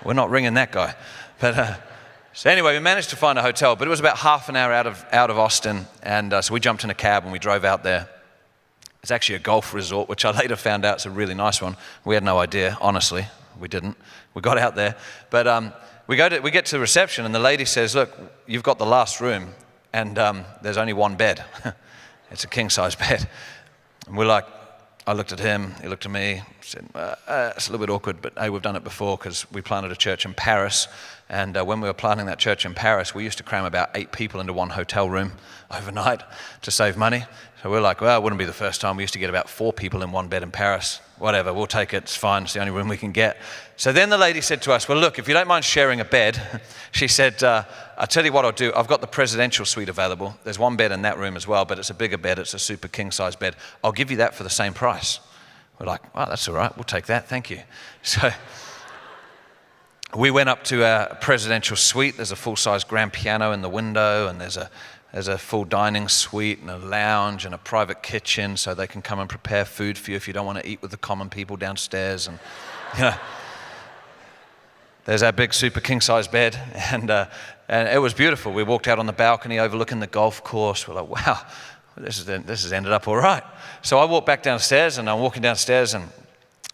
We're not ringing that guy. But so anyway, we managed to find a hotel, but it was about half an hour out of Austin, and so we jumped in a cab and we drove out there. It's actually a golf resort, which I later found out is a really nice one. We had no idea, honestly. We didn't. We got out there, but we get to the reception, and the lady says, "Look, you've got the last room, and there's only one bed. It's a king-size bed." And we're like, I looked at him, he looked at me, said, "It's a little bit awkward, but hey, we've done it before because we planted a church in Paris, and when we were planting that church in Paris, we used to cram about 8 people into one hotel room overnight to save money. So we're like, well, it wouldn't be the first time. We used to get about 4 people in one bed in Paris. Whatever, we'll take it, it's fine, it's the only room we can get." So then the lady said to us, "Well, look, if you don't mind sharing a bed," she said, "I'll tell you what I'll do. I've got the presidential suite available. There's one bed in that room as well, but it's a bigger bed. It's a super king-size bed. I'll give you that for the same price." We're like, "Wow, that's all right. We'll take that. Thank you." So we went up to our presidential suite. There's a full-size grand piano in the window, and there's a full dining suite and a lounge and a private kitchen so they can come and prepare food for you if you don't want to eat with the common people downstairs. And there's our big super king-size bed, and it was beautiful. We walked out on the balcony overlooking the golf course. We're like, wow, this has ended up all right. So I walked back downstairs, and I'm walking downstairs, and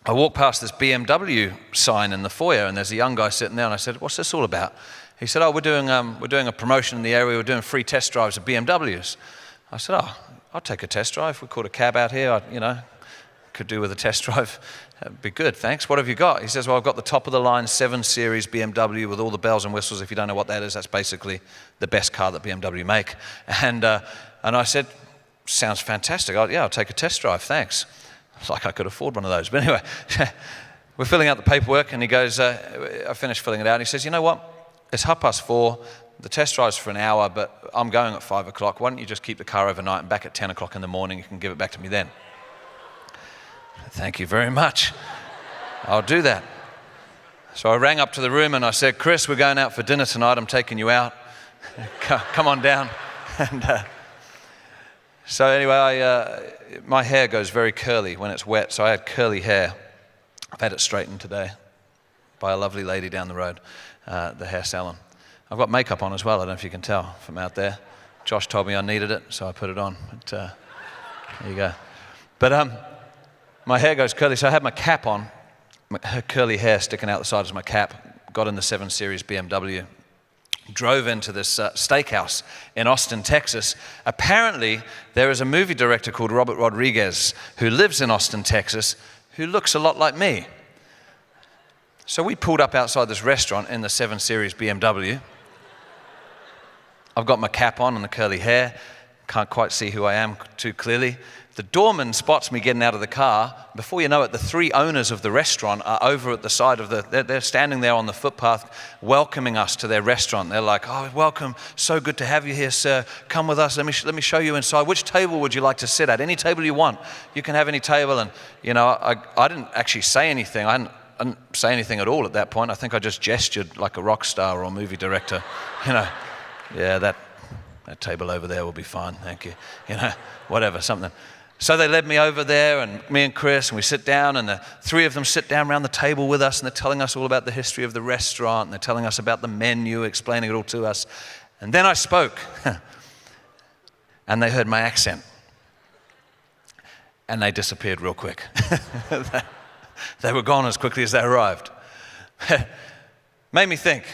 I walked past this BMW sign in the foyer, and there's a young guy sitting there, and I said, "What's this all about?" He said, "Oh, we're doing a promotion in the area. We're doing free test drives of BMWs." I said, "Oh, I'll take a test drive. We called a cab out here. Could do with a test drive. That'd be good, thanks. What have you got?" He says, "Well, I've got the top of the line 7 Series BMW with all the bells and whistles. If you don't know what that is, that's basically the best car that BMW make." And I said, "Sounds fantastic. I'll take a test drive, thanks." It's like I could afford one of those. But anyway, we're filling out the paperwork, and he goes, I finished filling it out, and he says, "You know what? It's 4:30. The test drive's for an hour, but I'm going at 5 o'clock. Why don't you just keep the car overnight and back at 10 o'clock in the morning? You can give it back to me then." "Thank you very much. I'll do that." So I rang up to the room and I said, "Chris, we're going out for dinner tonight. I'm taking you out. Come on down." And so anyway, my hair goes very curly when it's wet, so I had curly hair. I've had it straightened today by a lovely lady down the road, the hair salon. I've got makeup on as well. I don't know if you can tell from out there. Josh told me I needed it, so I put it on. But, there you go. But my hair goes curly, so I had my cap on, her curly hair sticking out the sides of my cap, got in the 7 Series BMW, drove into this steakhouse in Austin, Texas. Apparently, there is a movie director called Robert Rodriguez who lives in Austin, Texas, who looks a lot like me. So we pulled up outside this restaurant in the 7 Series BMW. I've got my cap on and the curly hair. Can't quite see who I am too clearly. The doorman spots me getting out of the car. Before you know it, the 3 owners of the restaurant are over at the side of they're standing there on the footpath welcoming us to their restaurant. They're like, "Oh, welcome. So good to have you here, sir. Come with us. Let me show you inside. Which table would you like to sit at? Any table you want. You can have any table." And, I didn't actually say anything. I didn't say anything at all at that point. I think I just gestured like a rock star or a movie director. Yeah, that table over there will be fine, thank you. Whatever, something. So they led me over there, and me and Chris, and we sit down, and the 3 of them sit down around the table with us, and they're telling us all about the history of the restaurant, and they're telling us about the menu, explaining it all to us. And then I spoke, and they heard my accent, and they disappeared real quick. They were gone as quickly as they arrived. Made me think,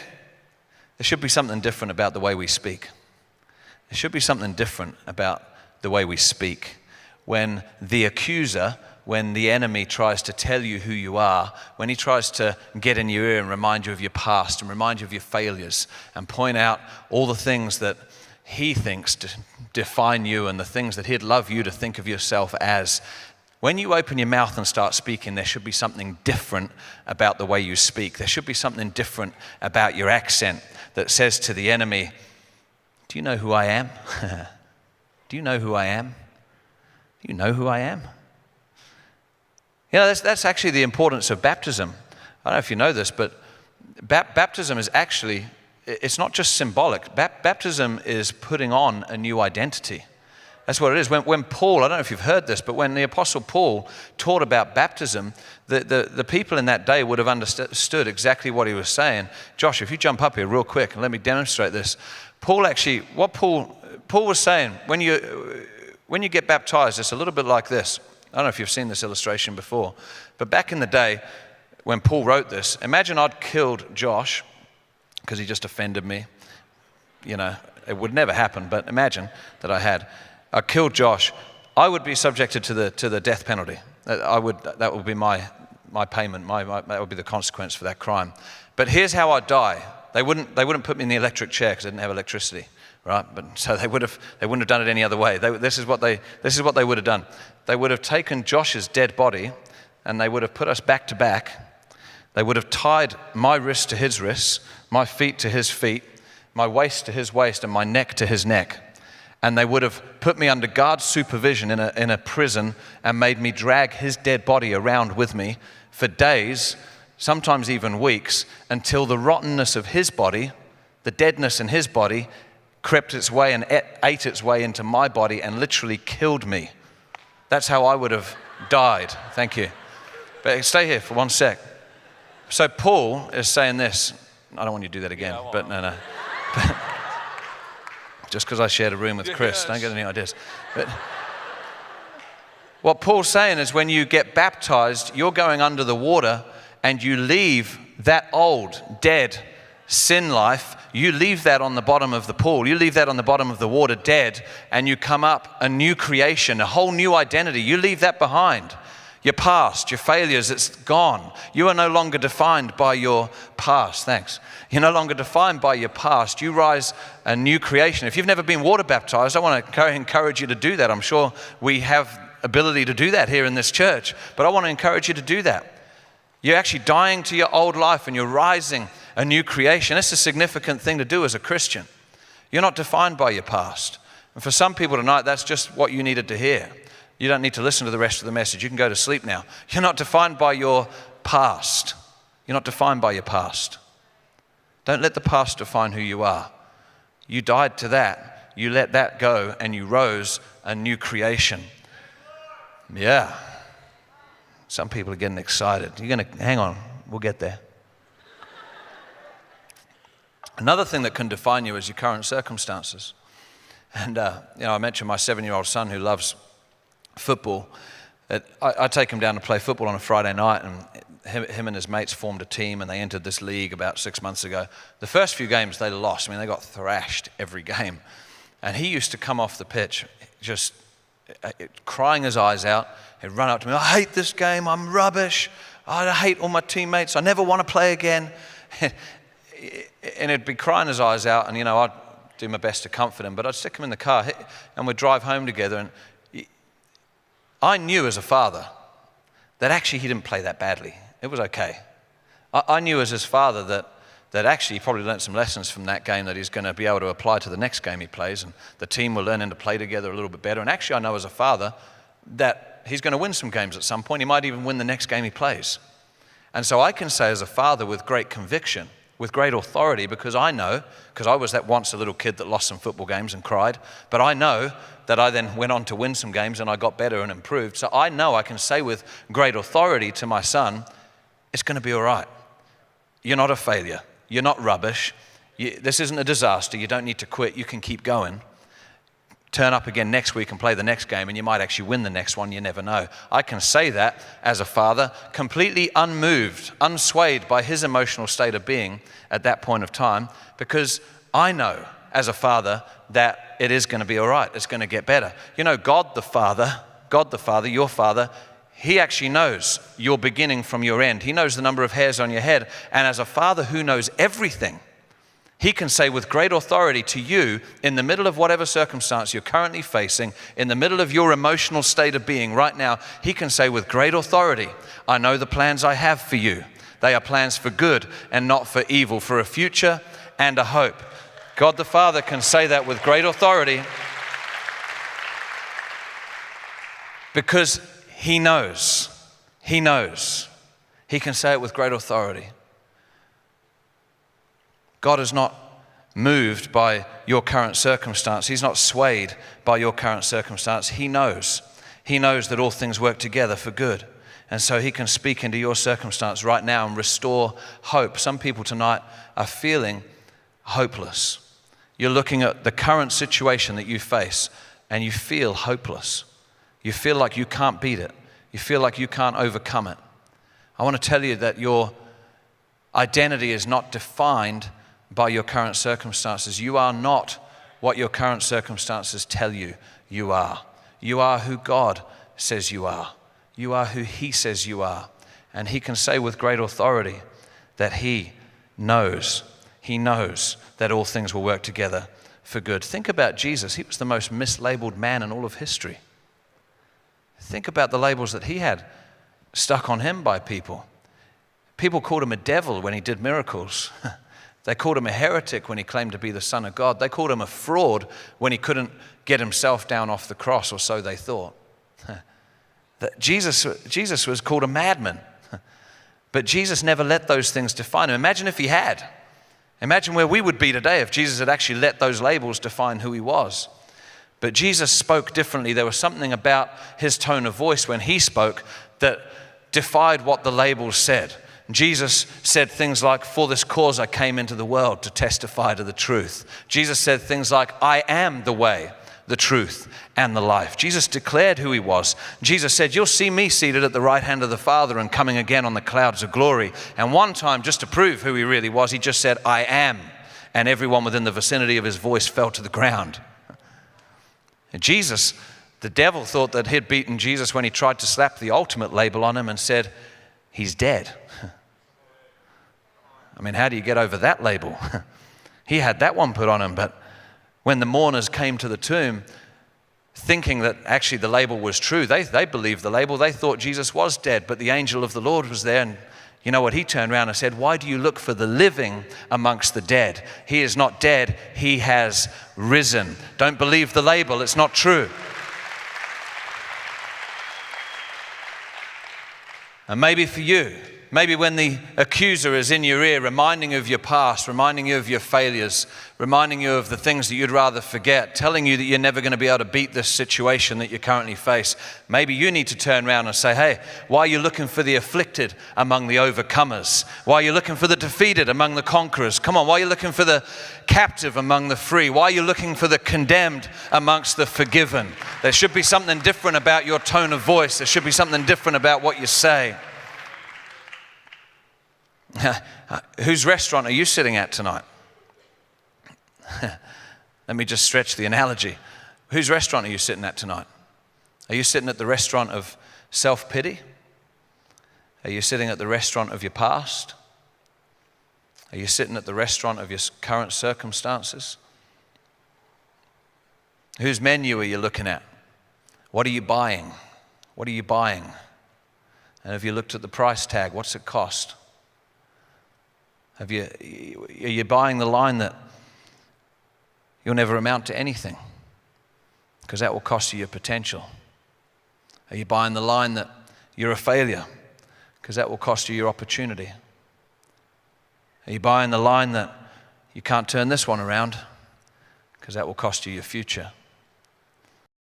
there should be something different about the way we speak. There should be something different about the way we speak. When the accuser, when the enemy tries to tell you who you are, when he tries to get in your ear and remind you of your past and remind you of your failures and point out all the things that he thinks to define you and the things that he'd love you to think of yourself as, when you open your mouth and start speaking, there should be something different about the way you speak. There should be something different about your accent that says to the enemy, "Do you know who I am? Do you know who I am? Do you know who I am?" That's actually the importance of baptism. I don't know if you know this, but baptism is actually, it's not just symbolic. Baptism is putting on a new identity. That's what it is. When Paul, I don't know if you've heard this, but when the Apostle Paul taught about baptism, the people in that day would have understood exactly what he was saying. Josh, if you jump up here real quick and let me demonstrate this. Paul was saying, when you get baptized, it's a little bit like this. I don't know if you've seen this illustration before, but back in the day when Paul wrote this, imagine I'd killed Josh because he just offended me. You know, it would never happen, but imagine that I killed Josh. I would be subjected to the death penalty. That would be my payment. That would be the consequence for that crime. But here's how I'd die. They wouldn't put me in the electric chair because I didn't have electricity, right? But so they wouldn't have done it any other way. This is what they would have done. They would have taken Josh's dead body and they would have put us back to back. They would have tied my wrists to his wrists, my feet to his feet, my waist to his waist, and my neck to his neck. And they would have put me under guard supervision in a prison and made me drag his dead body around with me for days, sometimes even weeks, until the rottenness of his body, the deadness in his body, crept its way and ate its way into my body and literally killed me. That's how I would have died. Thank you. But stay here for one sec. So Paul is saying this. I don't want you to do that again, but no. Just because I shared a room with Chris, don't get any ideas. But what Paul's saying is when you get baptized, you're going under the water and you leave that old, dead sin life, you leave that on the bottom of the pool, you leave that on the bottom of the water dead, and you come up a new creation, a whole new identity. You leave that behind. Your past, your failures, it's gone. You are no longer defined by your past. Thanks. You're no longer defined by your past. You rise a new creation. If you've never been water baptized, I want to encourage you to do that. I'm sure we have ability to do that here in this church, but I want to encourage you to do that. You're actually dying to your old life and you're rising a new creation. It's a significant thing to do as a Christian. You're not defined by your past. And for some people tonight, that's just what you needed to hear. You don't need to listen to the rest of the message. You can go to sleep now. You're not defined by your past. You're not defined by your past. Don't let the past define who you are. You died to that. You let that go and you rose a new creation. Yeah. Some people are getting excited. You're going to, hang on, we'll get there. Another thing that can define you is your current circumstances. And, I mentioned my 7-year-old son who loves football. I take him down to play football on a Friday night, and him and his mates formed a team, and they entered this league about 6 months ago. The first few games they lost. I mean, they got thrashed every game. And he used to come off the pitch just crying his eyes out. He'd run up to me, I hate this game, I'm rubbish, I hate all my teammates, I never want to play again. And he'd be crying his eyes out, and I'd do my best to comfort him, but I'd stick him in the car and we'd drive home together. And I knew as a father that actually he didn't play that badly. It was okay. I knew as his father that actually he probably learned some lessons from that game that he's going to be able to apply to the next game he plays, and the team will learn to play together a little bit better. And actually I know as a father that he's going to win some games at some point. He might even win the next game he plays. And so I can say as a father with great conviction, with great authority, because I know, because I was that once a little kid that lost some football games and cried, but I know that I then went on to win some games and I got better and improved. So I know I can say with great authority to my son, it's going to be all right. You're not a failure. You're not rubbish. This isn't a disaster. You don't need to quit. You can keep going. Turn up again next week and play the next game, and you might actually win the next one. You never know. I can say that as a father, completely unmoved, unswayed by his emotional state of being at that point of time, because I know as a father that it is going to be all right. It's going to get better. God the Father, your Father, He actually knows your beginning from your end. He knows the number of hairs on your head. And as a father who knows everything, He can say with great authority to you, in the middle of whatever circumstance you're currently facing, in the middle of your emotional state of being right now, He can say with great authority, I know the plans I have for you. They are plans for good and not for evil, for a future and a hope. God the Father can say that with great authority because He knows. He knows. He can say it with great authority. God is not moved by your current circumstance. He's not swayed by your current circumstance. He knows. He knows that all things work together for good. And so he can speak into your circumstance right now and restore hope. Some people tonight are feeling hopeless. You're looking at the current situation that you face and you feel hopeless. You feel like you can't beat it. You feel like you can't overcome it. I want to tell you that your identity is not defined by your current circumstances. You are not what your current circumstances tell you you are. You are who God says you are. You are who He says you are. And He can say with great authority that He knows that all things will work together for good. Think about Jesus. He was the most mislabeled man in all of history. Think about the labels that He had stuck on Him by people. People called Him a devil when He did miracles. They called Him a heretic when He claimed to be the Son of God. They called Him a fraud when He couldn't get Himself down off the cross, or so they thought. That Jesus was called a madman. But Jesus never let those things define Him. Imagine if He had. Imagine where we would be today if Jesus had actually let those labels define who He was. But Jesus spoke differently. There was something about His tone of voice when He spoke that defied what the labels said. Jesus said things like, "For this cause I came into the world to testify to the truth." Jesus said things like, "I am the way, the truth, and the life." Jesus declared who He was. Jesus said, "You'll see me seated at the right hand of the Father and coming again on the clouds of glory." And one time, just to prove who He really was, He just said, "I am." And everyone within the vicinity of His voice fell to the ground. And Jesus, the devil thought that he'd beaten Jesus when he tried to slap the ultimate label on Him and said, "He's dead." I mean, how do you get over that label? He had that one put on Him, but when the mourners came to the tomb, thinking that actually the label was true, they believed the label. They thought Jesus was dead, but the angel of the Lord was there, and you know what? He turned around and said, "Why do you look for the living amongst the dead? He is not dead, He has risen." Don't believe the label, it's not true. And maybe for you, maybe when the accuser is in your ear, reminding you of your past, reminding you of your failures, reminding you of the things that you'd rather forget, telling you that you're never going to be able to beat this situation that you currently face, maybe you need to turn around and say, "Hey, why are you looking for the afflicted among the overcomers? Why are you looking for the defeated among the conquerors? Come on, why are you looking for the captive among the free? Why are you looking for the condemned amongst the forgiven?" There should be something different about your tone of voice. There should be something different about what you say. Whose restaurant are you sitting at tonight? Let me just stretch the analogy. Whose restaurant are you sitting at tonight? Are you sitting at the restaurant of self-pity? Are you sitting at the restaurant of your past? Are you sitting at the restaurant of your current circumstances? Whose menu are you looking at? What are you buying? What are you buying? And have you looked at the price tag? What's it cost? Are you buying the line that you'll never amount to anything? Because that will cost you your potential. Are you buying the line that you're a failure? Because that will cost you your opportunity. Are you buying the line that you can't turn this one around? Because that will cost you your future.